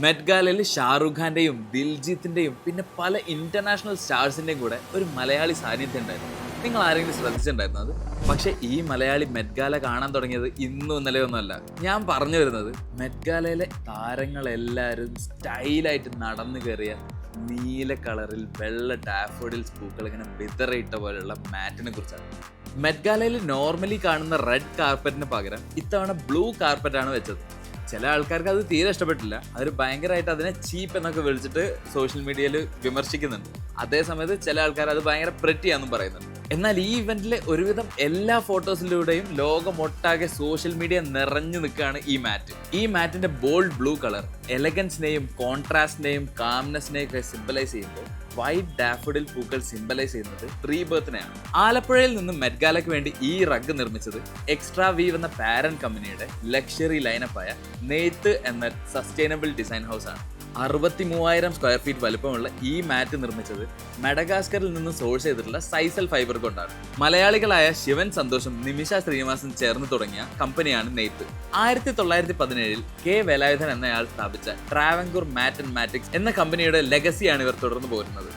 Met ഗാലയിൽ Shahrukh ഖാന്റെയും ദിൽജിത്തിന്റെയും പിന്നെ പല international സ്റ്റാർസിന്റെയും കൂടെ ഒരു മലയാളി സാന്നിധ്യം ഉണ്ടായിരുന്നു. നിങ്ങൾ ആരെങ്കിലും ശ്രദ്ധിച്ചിട്ടുണ്ടായിരുന്നു അത്? പക്ഷെ ഈ മലയാളി മെറ്റ് ഗാല കാണാൻ തുടങ്ങിയത് ഇന്നും ഇന്നലെയൊന്നുമല്ല. ഞാൻ പറഞ്ഞു വരുന്നത് മെറ്റ് ഗാലയിലെ താരങ്ങളെല്ലാവരും സ്റ്റൈലായിട്ട് നടന്നു കയറിയ നീല കളറിൽ വെള്ള ഡാഫോഡിൽസ് പൂക്കൾ ഇങ്ങനെ വിതറിയിട്ട പോലെയുള്ള മാറ്റിനെ കുറിച്ചാണ്. മെറ്റ് ഗാലയിൽ നോർമലി കാണുന്ന റെഡ് കാർപ്പറ്റിന് പകരം ഇത്തവണ ബ്ലൂ കാർപ്പറ്റാണ് വെച്ചത്. ചില ആൾക്കാർക്ക് അത് തീരെ ഇഷ്ടപ്പെട്ടില്ല. അവർ ഭയങ്കരമായിട്ട് അതിനെ ചീപ്പ് എന്നൊക്കെ വിളിച്ചിട്ട് സോഷ്യൽ മീഡിയയിൽ വിമർശിക്കുന്നുണ്ട്. അതേസമയത്ത് ചില ആൾക്കാർ അത് ഭയങ്കര പ്രെറ്റിയാന്നും പറയുന്നുണ്ട്. എന്നാൽ ഈ ഇവന്റിലെ ഒരുവിധം എല്ലാ ഫോട്ടോസിലൂടെയും ലോകമൊട്ടാകെ സോഷ്യൽ മീഡിയ നിറഞ്ഞു നിൽക്കുകയാണ് ഈ മാറ്റ്. ഈ മാറ്റിന്റെ ബോൾഡ് ബ്ലൂ കളർ എലഗൻസിനെയും കോൺട്രാസ്റ്റിനെയും കാംനെസ്സിനെയും ഒക്കെ സിംബലൈസ് ചെയ്യുമ്പോൾ വൈറ്റ് ഡാഫോഡിൽ പൂക്കൾ സിംബലൈസ് ചെയ്യുന്നത് റീബർത്തിനെയാണ്. ആലപ്പുഴയിൽ നിന്നും മെറ്റ് ഗാലയ്ക്ക് വേണ്ടി ഈ റഗ് നിർമ്മിച്ചത് എക്സ്ട്രാ വീവ് എന്ന പാരന്റ് കമ്പനിയുടെ ലക്ഷറി ലൈനപ്പായ നെയ്ത്ത് എന്ന സസ്റ്റൈനബിൾ ഡിസൈൻ ഹൗസ് ആണ്. 63,000 സ്ക്വയർ ഫീറ്റ് വലുപ്പമുള്ള ഈ മാറ്റ് നിർമ്മിച്ചത് മഡഗാസ്കറിൽ നിന്ന് സോഴ്സ് ചെയ്തിട്ടുള്ള സൈസൽ ഫൈബർ കൊണ്ടാണ്. മലയാളികളായ ശിവൻ സന്തോഷും നിമിഷ ശ്രീനിവാസും ചേർന്ന് തുടങ്ങിയ കമ്പനിയാണ് നെയ്ത്ത്. 1917 കെ വേലായുധൻ എന്നയാൾ സ്ഥാപിച്ച ട്രാവൻകൂർ മാറ്റ് ആൻഡ് മാറ്റിക്സ് എന്ന കമ്പനിയുടെ ലെഗസിയാണ് ഇവർ തുടർന്നു പോരുന്നത്.